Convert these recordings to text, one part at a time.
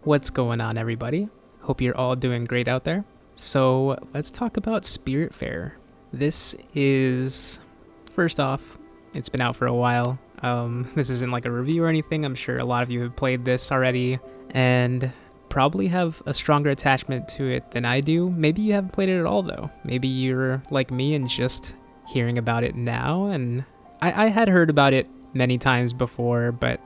What's going on, everybody? Hope you're all doing great out there. So, let's talk about Spiritfarer. This is, first off, it's been out for a while. This isn't like a review or anything. I'm sure a lot of you have played this already and probably have a stronger attachment to it than I do. Maybe you haven't played it at all, though. Maybe you're like me and just hearing about it now. And I had heard about it many times before, but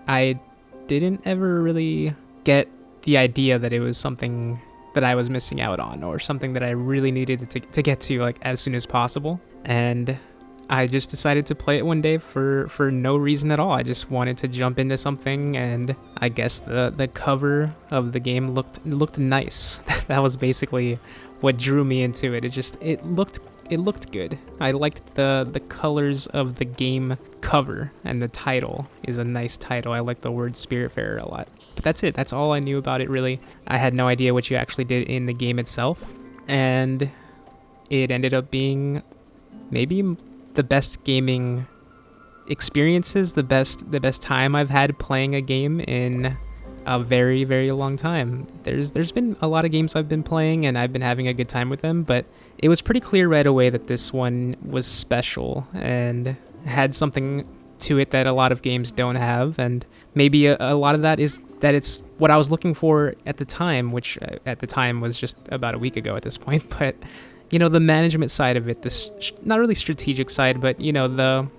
I didn't ever really get the idea that it was something that I was missing out on or something that I really needed to get to like as soon as possible. And I just decided to play it one day for no reason at all. I just wanted to jump into something, and I guess the cover of the game looked nice. That was basically what drew me into it. It looked good. I liked the colors of the game cover, and the title is a nice title. I like the word Spiritfarer a lot. But that's it. That's all I knew about it, really. I had no idea what you actually did in the game itself, and it ended up being maybe the best gaming experiences, the best time I've had playing a game in a very, very long time. There's been a lot of games I've been playing and I've been having a good time with them, but it was pretty clear right away that this one was special and had something to it that a lot of games don't have, and maybe a lot of that is that it's what I was looking for at the time, which at the time was just about a week ago at this point. But you know, the management side of it, this not really strategic side, but you know,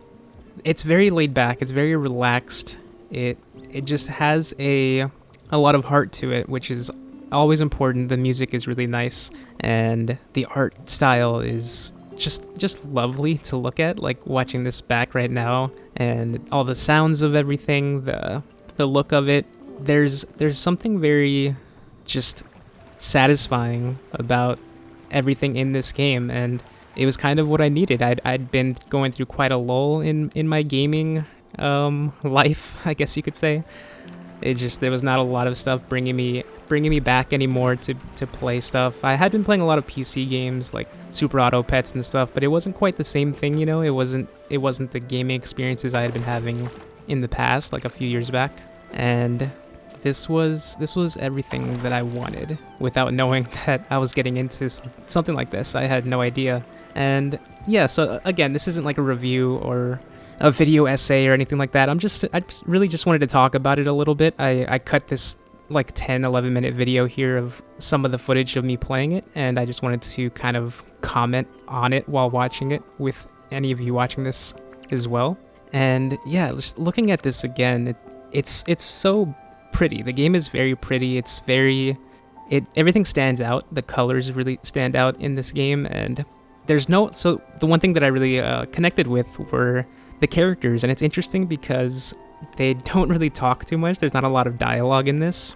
it's very laid back, it's very relaxed. It just has a lot of heart to it, which is always important. The music is really nice, and the art style is just lovely to look at. Like watching this back right now, and all the sounds of everything, the look of it. There's something very just satisfying about everything in this game, and it was kind of what I needed. I'd been going through quite a lull in my gaming life, I guess you could say. There was not a lot of stuff bringing me back anymore to play stuff. I had been playing a lot of PC games like Super Auto Pets and stuff, but it wasn't quite the same thing, you know. It wasn't the gaming experiences I had been having in the past, like a few years back. And this was everything that I wanted without knowing that I was getting into something like this. I had no idea. And yeah, so again, this isn't like a review or a video essay or anything like that. I really just wanted to talk about it a little bit. I cut this like 10-11 minute video here of some of the footage of me playing it, and I just wanted to kind of comment on it while watching it with any of you watching this as well. And yeah, just looking at this again, it's so pretty. The game is very pretty. Everything stands out. The colors really stand out in this game, and so the one thing that I really connected with were the characters, and it's interesting because they don't really talk too much. There's not a lot of dialogue in this.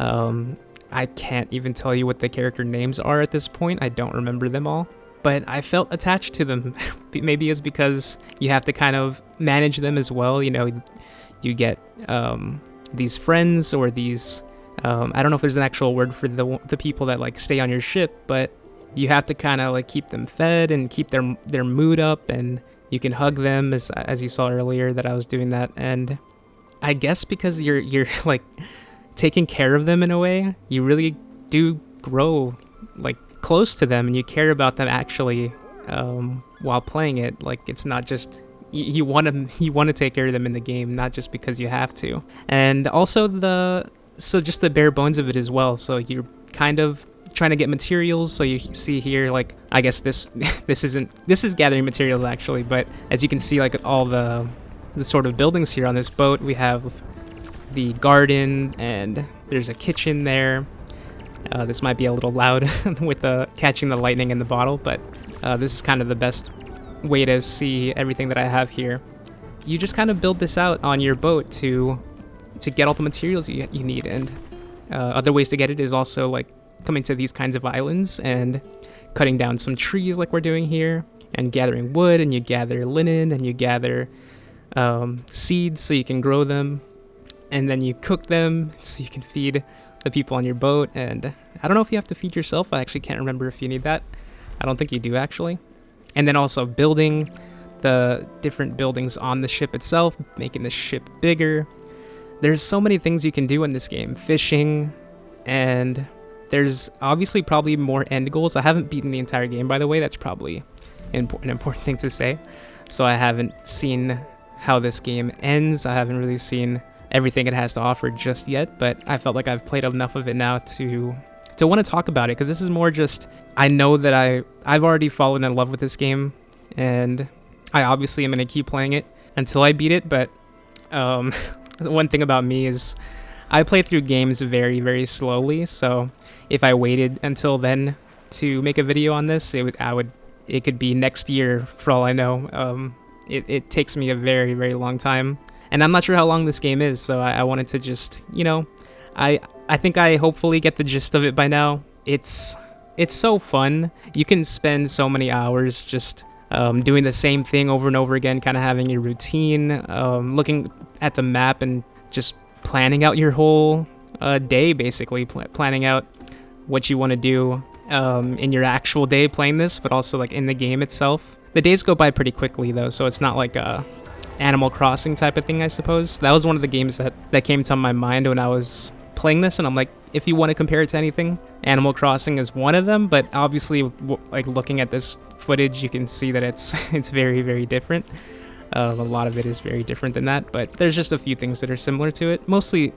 I can't even tell you what the character names are at this point. I don't remember them all, but I felt attached to them. Maybe it's because you have to kind of manage them as well. You know, you get these friends or these I don't know if there's an actual word for the people that like stay on your ship, but you have to kind of like keep them fed and keep their mood up, and you can hug them as you saw earlier that I was doing that. And I guess because you're like taking care of them in a way, you really do grow like close to them, and you care about them actually while playing it. Like it's not just you want to take care of them in the game, not just because you have to. And also just the bare bones of it as well. So you're kind of trying to get materials. So you see here, like, I guess this is gathering materials actually, but as you can see, like all the sort of buildings here on this boat, we have the garden, and there's a kitchen there. This might be a little loud with catching the lightning in the bottle, but this is kind of the best way to see everything that I have here. You just kind of build this out on your boat to get all the materials you need, and other ways to get it is also like coming to these kinds of islands and cutting down some trees like we're doing here, and gathering wood, and you gather linen, and you gather seeds so you can grow them, and then you cook them so you can feed the people on your boat. And I don't know if you have to feed yourself. I actually can't remember if you need that. I don't think you do actually. And then also building the different buildings on the ship itself, making the ship bigger, there's so many things you can do in this game. Fishing, and there's obviously probably more end goals. I haven't beaten the entire game, by the way. That's probably an important thing to say. So I haven't seen how this game ends. I haven't really seen everything it has to offer just yet, but I felt like I've played enough of it now to want to talk about it, because this is more just, I know that I've already fallen in love with this game, and I obviously am going to keep playing it until I beat it. But one thing about me is I play through games very, very slowly, so if I waited until then to make a video on this, it could be next year for all I know. It takes me a very, very long time, and I'm not sure how long this game is, so I wanted to just, I think I hopefully get the gist of it by now. It's so fun. You can spend so many hours just doing the same thing over and over again, kind of having your routine, looking at the map and just planning out your whole day, basically planning out what you want to do in your actual day playing this, but also like in the game itself. The days go by pretty quickly though, so it's not like a Animal Crossing type of thing, I suppose. That was one of the games that came to my mind when I was playing this, and I'm like, if you want to compare it to anything, Animal Crossing is one of them, but obviously like looking at this footage, you can see that it's very, very different. A lot of it is very different than that, but there's just a few things that are similar to it. Mostly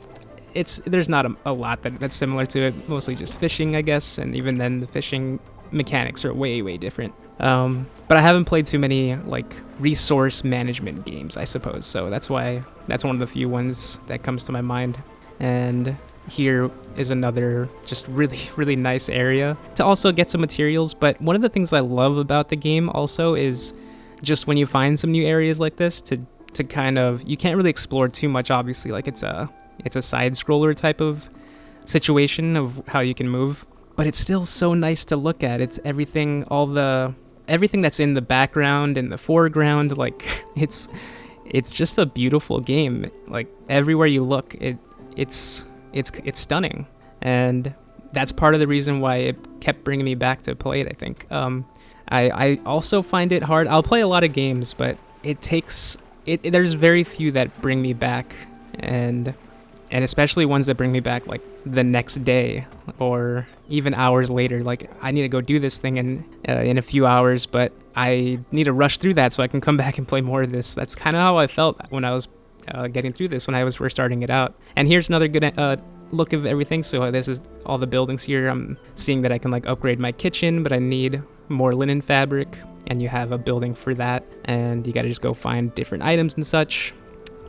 there's not a lot that's similar to it, mostly just fishing, I guess, and even then the fishing mechanics are way, way different. But I haven't played too many like resource management games, I suppose, so that's one of the few ones that comes to my mind. And here is another just really, really nice area to also get some materials. But one of the things I love about the game also is just when you find some new areas like this to kind of, you can't really explore too much, obviously, like it's a side scroller type of situation of how you can move, but it's still so nice to look at. It's everything that's in the background and the foreground, like it's just a beautiful game. Like everywhere you look, it's stunning, and that's part of the reason why it kept bringing me back to play it, I think. I also find it hard. I'll play a lot of games, but there's very few that bring me back, and especially ones that bring me back like the next day or even hours later. Like I need to go do this thing in a few hours, but I need to rush through that so I can come back and play more of this. That's kind of how I felt when I was getting through this when I was first starting it out. And here's another good look of everything. So this is all the buildings here. I'm seeing that I can like upgrade my kitchen, but I need more linen fabric, and you have a building for that, and you got to just go find different items and such,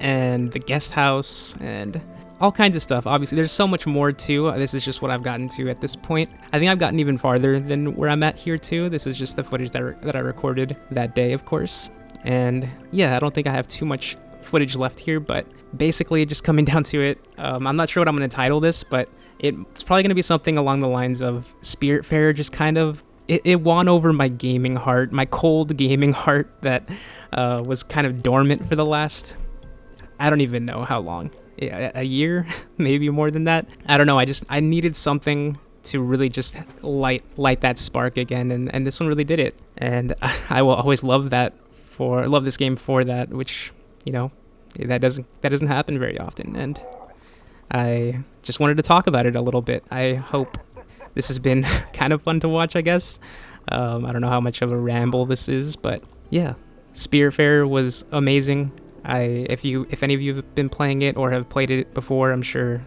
and the guest house and all kinds of stuff. Obviously there's so much more too. This is just what I've gotten to at this point. I think I've gotten even farther than where I'm at here too. This is just the footage that I recorded that day, of course. And yeah, I don't think I have too much footage left here, but basically just coming down to it, I'm not sure what I'm going to title this, but it's probably going to be something along the lines of Spiritfarer. Just kind of it won over my gaming heart, my cold gaming heart that was kind of dormant for the last, I don't even know how long, a year, maybe more than that. I don't know. I needed something to really just light that spark again, and this one really did it. And I will always love this game for that, which, that doesn't happen very often. And I just wanted to talk about it a little bit. I hope this has been kind of fun to watch, I guess. I don't know how much of a ramble this is, but yeah, Spiritfarer was amazing. If any of you have been playing it or have played it before, I'm sure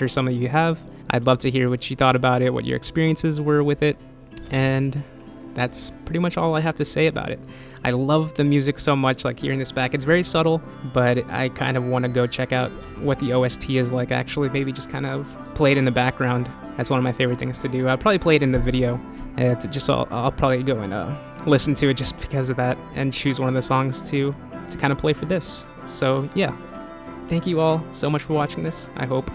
some of you have. I'd love to hear what you thought about it, what your experiences were with it, and that's pretty much all I have to say about it. I love the music so much, like hearing this back. It's very subtle, but I kind of want to go check out what the OST is like, actually. Maybe just kind of play it in the background. That's one of my favorite things to do. I'll probably play it in the video. I'll probably go and listen to it just because of that, and choose one of the songs to kind of play for this. So yeah, thank you all so much for watching this. I hope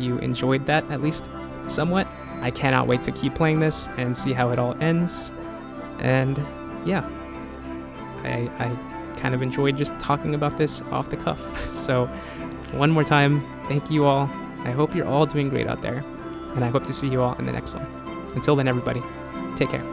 you enjoyed that, at least somewhat. I cannot wait to keep playing this and see how it all ends. And yeah, I kind of enjoyed just talking about this off the cuff. So one more time, thank you all. I hope you're all doing great out there, and I hope to see you all in the next one. Until then, everybody, take care.